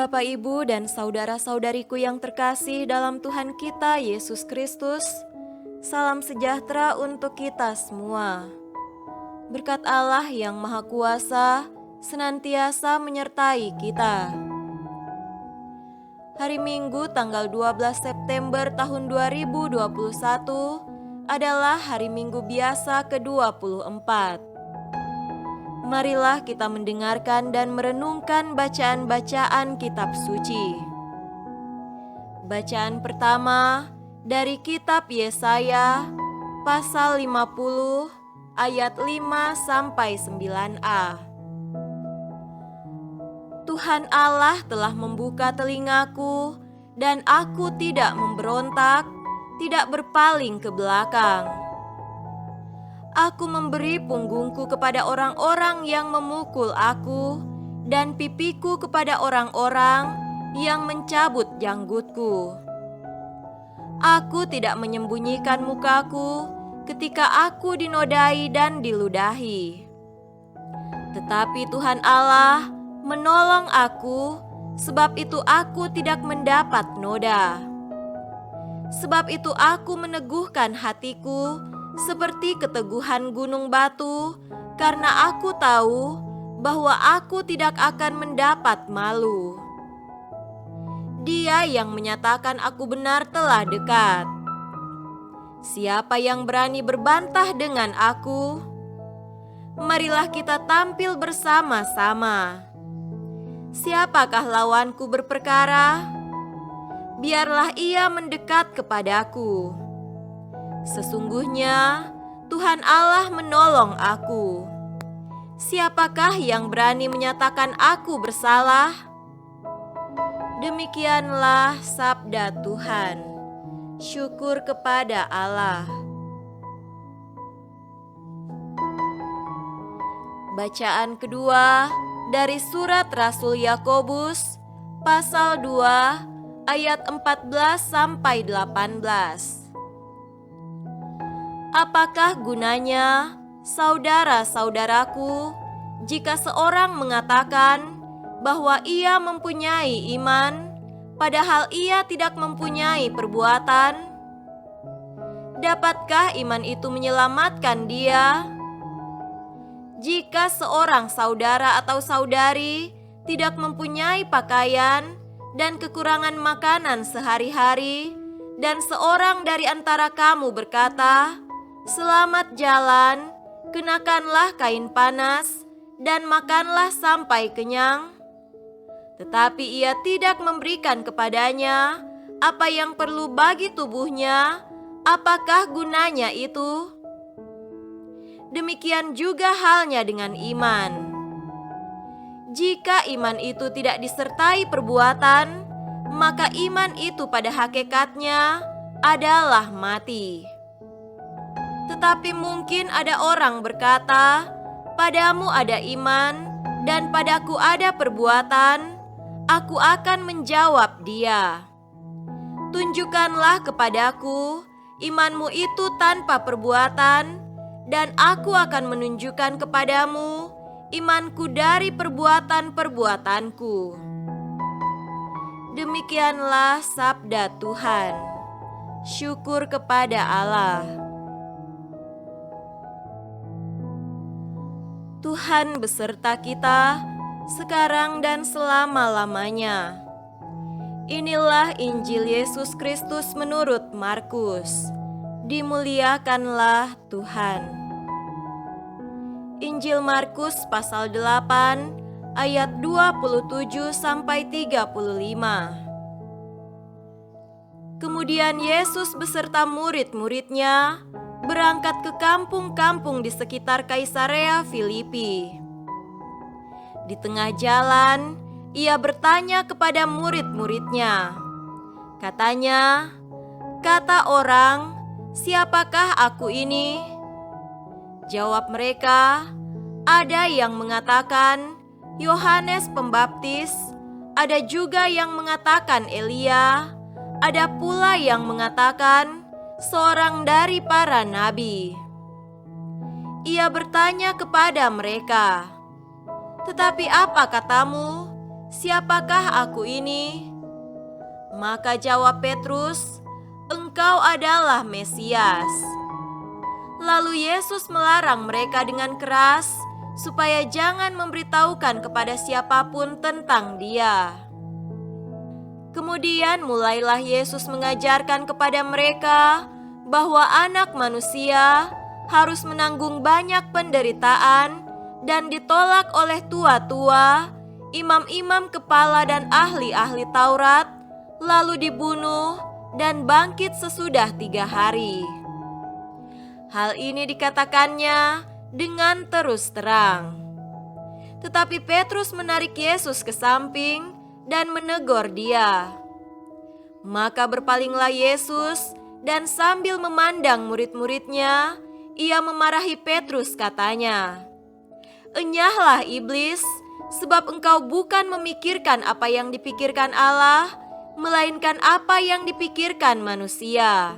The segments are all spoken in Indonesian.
Bapak, Ibu, dan saudara-saudariku yang terkasih dalam Tuhan kita Yesus Kristus, salam sejahtera untuk kita semua. Berkat Allah yang Maha Kuasa senantiasa menyertai kita. Hari Minggu tanggal 12 September tahun 2021 adalah hari Minggu biasa ke-24. Marilah kita mendengarkan dan merenungkan bacaan-bacaan kitab suci. Bacaan pertama dari kitab Yesaya pasal 50 ayat 5 sampai 9a. Tuhan Allah telah membuka telingaku dan aku tidak memberontak, tidak berpaling ke belakang. Aku memberi punggungku kepada orang-orang yang memukul aku dan pipiku kepada orang-orang yang mencabut janggutku. Aku tidak menyembunyikan mukaku ketika aku dinodai dan diludahi. Tetapi Tuhan Allah menolong aku, sebab itu aku tidak mendapat noda. Sebab itu aku meneguhkan hatiku seperti keteguhan gunung batu, karena aku tahu bahwa aku tidak akan mendapat malu. Dia yang menyatakan aku benar telah dekat. Siapa yang berani berbantah dengan aku? Marilah kita tampil bersama-sama. Siapakah lawanku berperkara? Biarlah ia mendekat kepadaku. Sesungguhnya Tuhan Allah menolong aku. Siapakah yang berani menyatakan aku bersalah? Demikianlah sabda Tuhan. Syukur kepada Allah. Bacaan kedua dari surat Rasul Yakobus pasal 2 ayat 14 sampai 18. Apakah gunanya, saudara-saudaraku, jika seorang mengatakan bahwa ia mempunyai iman, padahal ia tidak mempunyai perbuatan? Dapatkah iman itu menyelamatkan dia? Jika seorang saudara atau saudari tidak mempunyai pakaian dan kekurangan makanan sehari-hari, dan seorang dari antara kamu berkata, "Selamat jalan, kenakanlah kain panas, dan makanlah sampai kenyang," tetapi ia tidak memberikan kepadanya apa yang perlu bagi tubuhnya, apakah gunanya itu? Demikian juga halnya dengan iman. Jika iman itu tidak disertai perbuatan, maka iman itu pada hakikatnya adalah mati. Tetapi mungkin ada orang berkata, "Padamu ada iman dan padaku ada perbuatan." Aku akan menjawab dia, "Tunjukkanlah kepadaku imanmu itu tanpa perbuatan, dan aku akan menunjukkan kepadamu imanku dari perbuatan-perbuatanku." Demikianlah sabda Tuhan. Syukur kepada Allah. Tuhan beserta kita sekarang dan selama-lamanya. Inilah Injil Yesus Kristus menurut Markus. Dimuliakanlah Tuhan. Injil Markus pasal 8 ayat 27 sampai 35. Kemudian Yesus beserta murid-muridnya berangkat ke kampung-kampung di sekitar Kaisarea Filipi. Di tengah jalan, ia bertanya kepada murid-muridnya. Katanya, "Kata orang, siapakah aku ini?" Jawab mereka, "Ada yang mengatakan Yohanes Pembaptis, ada juga yang mengatakan Elia, ada pula yang mengatakan seorang dari para nabi." Ia bertanya kepada mereka, "Tetapi apa katamu? "Siapakah aku ini?" Maka jawab Petrus, "Engkau adalah Mesias." Lalu Yesus melarang mereka dengan keras supaya jangan memberitahukan kepada siapapun tentang Dia. Kemudian mulailah Yesus mengajarkan kepada mereka bahwa Anak Manusia harus menanggung banyak penderitaan dan ditolak oleh tua-tua, imam-imam kepala dan ahli-ahli Taurat, lalu dibunuh dan bangkit sesudah 3 hari. Hal ini dikatakannya dengan terus terang. Tetapi Petrus menarik Yesus ke samping dan menegur Dia. Maka berpalinglah Yesus dan sambil memandang murid-muridnya, Ia memarahi Petrus, katanya, "Enyahlah iblis, sebab engkau bukan memikirkan apa yang dipikirkan Allah, melainkan apa yang dipikirkan manusia."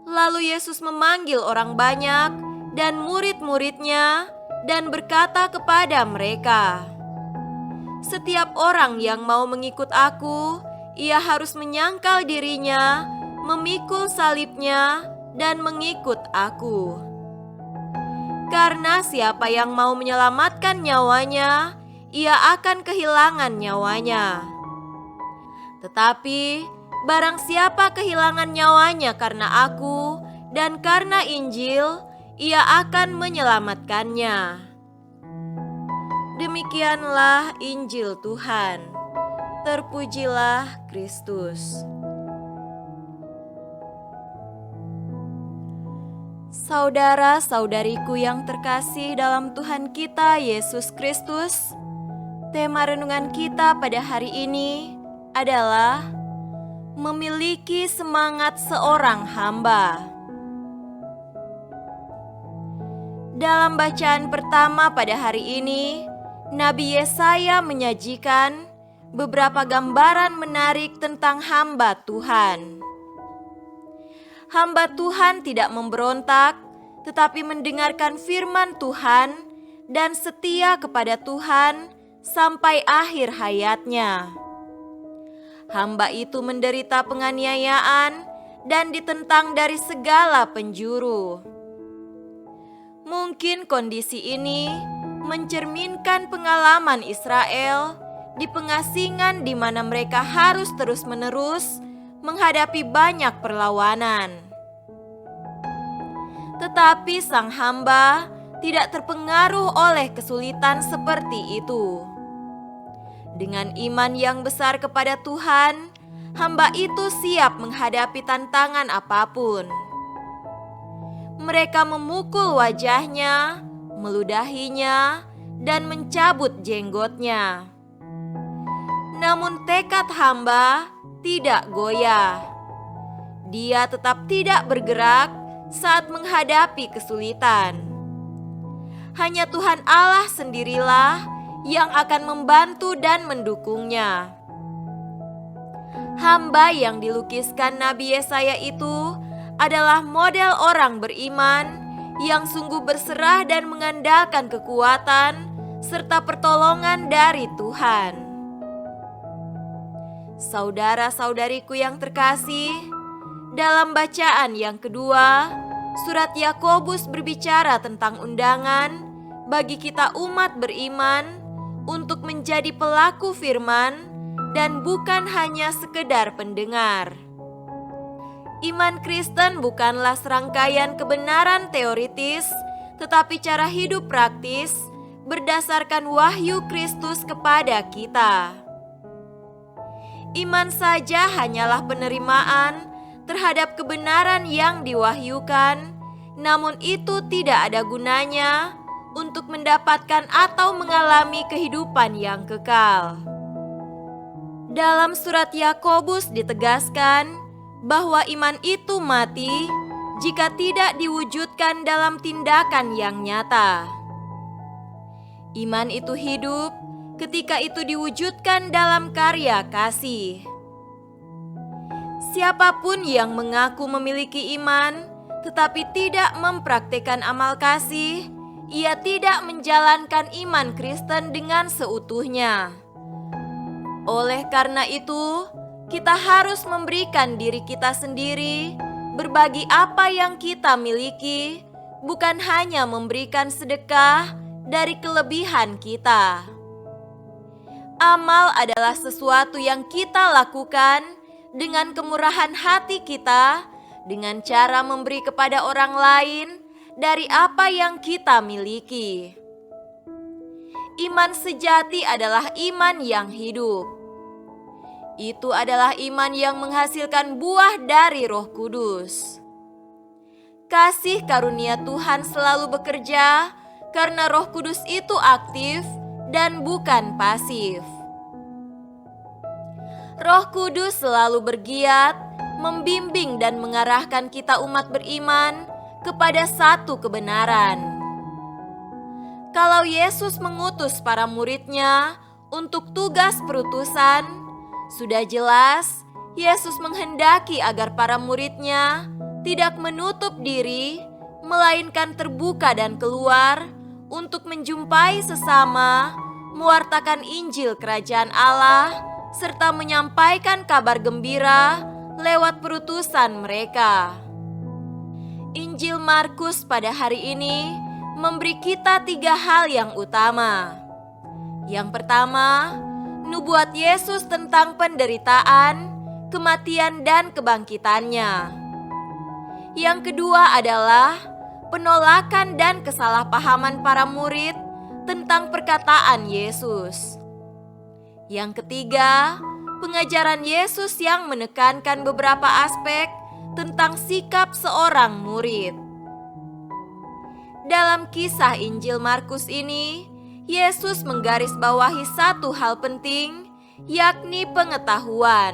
Lalu Yesus memanggil orang banyak dan murid-muridnya dan berkata kepada mereka, "Setiap orang yang mau mengikut aku, ia harus menyangkal dirinya, memikul salibnya, dan mengikut aku. Karena siapa yang mau menyelamatkan nyawanya, ia akan kehilangan nyawanya. Tetapi barang siapa kehilangan nyawanya karena aku dan karena Injil, ia akan menyelamatkannya." Demikianlah Injil Tuhan. Terpujilah Kristus. Saudara-saudariku yang terkasih dalam Tuhan kita Yesus Kristus, tema renungan kita pada hari ini adalah memiliki semangat seorang hamba. Dalam bacaan pertama pada hari ini, Nabi Yesaya menyajikan beberapa gambaran menarik tentang hamba Tuhan. Hamba Tuhan tidak memberontak, tetapi mendengarkan firman Tuhan dan setia kepada Tuhan sampai akhir hayatnya. Hamba itu menderita penganiayaan dan ditentang dari segala penjuru. Mungkin kondisi ini mencerminkan pengalaman Israel di pengasingan di mana mereka harus terus-menerus menghadapi banyak perlawanan. Tetapi sang hamba tidak terpengaruh oleh kesulitan seperti itu. Dengan iman yang besar kepada Tuhan, hamba itu siap menghadapi tantangan apapun. Mereka memukul wajahnya, meludahinya, dan mencabut jenggotnya. Namun tekad hamba tidak goyah. Dia tetap tidak bergerak saat menghadapi kesulitan. Hanya Tuhan Allah sendirilah yang akan membantu dan mendukungnya. Hamba yang dilukiskan Nabi Yesaya itu adalah model orang beriman yang sungguh berserah dan mengandalkan kekuatan serta pertolongan dari Tuhan. Saudara-saudariku yang terkasih, dalam bacaan yang kedua, surat Yakobus berbicara tentang undangan bagi kita umat beriman untuk menjadi pelaku firman dan bukan hanya sekedar pendengar. Iman Kristen bukanlah serangkaian kebenaran teoritis, tetapi cara hidup praktis berdasarkan wahyu Kristus kepada kita. Iman saja hanyalah penerimaan terhadap kebenaran yang diwahyukan, namun itu tidak ada gunanya untuk mendapatkan atau mengalami kehidupan yang kekal. Dalam surat Yakobus ditegaskan bahwa iman itu mati jika tidak diwujudkan dalam tindakan yang nyata. Iman itu hidup ketika itu diwujudkan dalam karya kasih. Siapapun yang mengaku memiliki iman tetapi tidak mempraktikkan amal kasih, ia tidak menjalankan iman Kristen dengan seutuhnya. Oleh karena itu, kita harus memberikan diri kita sendiri, berbagi apa yang kita miliki, bukan hanya memberikan sedekah dari kelebihan kita. Amal adalah sesuatu yang kita lakukan dengan kemurahan hati kita, dengan cara memberi kepada orang lain dari apa yang kita miliki. Iman sejati adalah iman yang hidup. Itu adalah iman yang menghasilkan buah dari Roh Kudus. Kasih karunia Tuhan selalu bekerja karena Roh Kudus itu aktif dan bukan pasif. Roh Kudus selalu bergiat, membimbing dan mengarahkan kita umat beriman kepada satu kebenaran. Kalau Yesus mengutus para murid-Nya untuk tugas perutusan, sudah jelas Yesus menghendaki agar para murid-Nya tidak menutup diri, melainkan terbuka dan keluar untuk menjumpai sesama, mewartakan Injil Kerajaan Allah, serta menyampaikan kabar gembira lewat perutusan mereka. Injil Markus pada hari ini memberi kita 3 hal yang utama. Yang pertama, nubuat Yesus tentang penderitaan, kematian dan kebangkitannya. Yang kedua adalah penolakan dan kesalahpahaman para murid tentang perkataan Yesus. Yang ketiga, pengajaran Yesus yang menekankan beberapa aspek tentang sikap seorang murid. Dalam kisah Injil Markus ini, Yesus menggarisbawahi satu hal penting, yakni pengetahuan.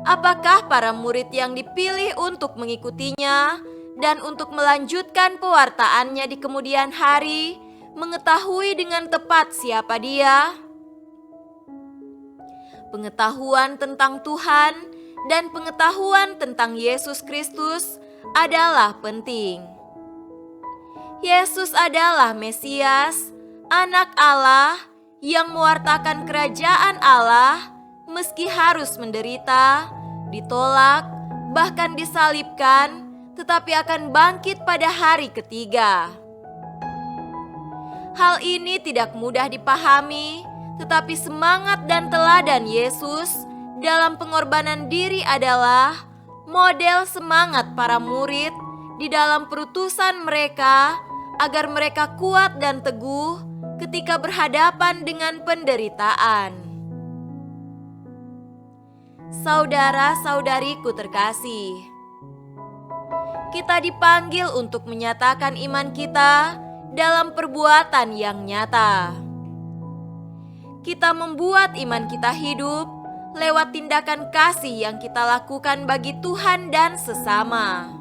Apakah para murid yang dipilih untuk mengikutinya dan untuk melanjutkan pewartaannya di kemudian hari mengetahui dengan tepat siapa dia? Pengetahuan tentang Tuhan dan pengetahuan tentang Yesus Kristus adalah penting. Yesus adalah Mesias, Anak Allah yang mewartakan kerajaan Allah meski harus menderita, ditolak, bahkan disalibkan, tetapi akan bangkit pada hari ketiga. Hal ini tidak mudah dipahami, tetapi semangat dan teladan Yesus dalam pengorbanan diri adalah model semangat para murid di dalam perutusan mereka agar mereka kuat dan teguh ketika berhadapan dengan penderitaan. Saudara-saudariku terkasih, kita dipanggil untuk menyatakan iman kita dalam perbuatan yang nyata. Kita membuat iman kita hidup lewat tindakan kasih yang kita lakukan bagi Tuhan dan sesama.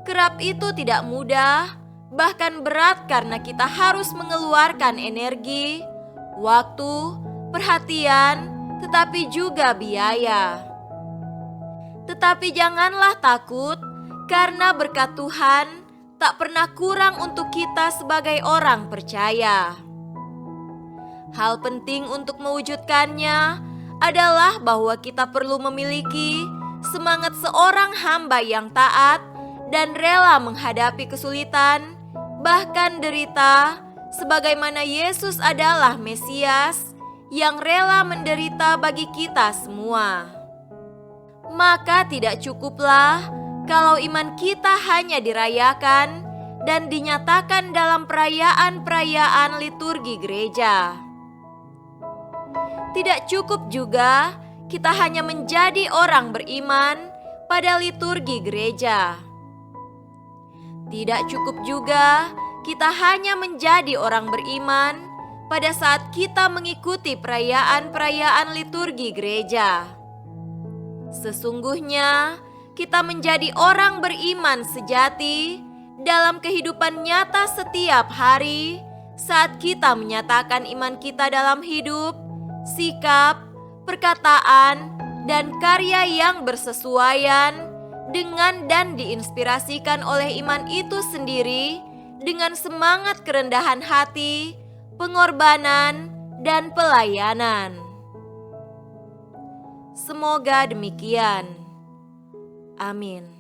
Kerap itu tidak mudah, bahkan berat karena kita harus mengeluarkan energi, waktu, perhatian, tetapi juga biaya. Tetapi janganlah takut, karena berkat Tuhan tak pernah kurang untuk kita sebagai orang percaya. Hal penting untuk mewujudkannya adalah bahwa kita perlu memiliki semangat seorang hamba yang taat dan rela menghadapi kesulitan, bahkan derita, sebagaimana Yesus adalah Mesias yang rela menderita bagi kita semua. Maka tidak cukuplah kalau iman kita hanya dirayakan dan dinyatakan dalam perayaan-perayaan liturgi gereja. Tidak cukup juga kita hanya menjadi orang beriman pada liturgi gereja. Tidak cukup juga kita hanya menjadi orang beriman pada saat kita mengikuti perayaan-perayaan liturgi gereja. Sesungguhnya kita menjadi orang beriman sejati dalam kehidupan nyata setiap hari saat kita menyatakan iman kita dalam hidup, sikap, perkataan, dan karya yang bersesuaian dengan dan diinspirasikan oleh iman itu sendiri dengan semangat kerendahan hati, pengorbanan, dan pelayanan. Semoga demikian. Amin.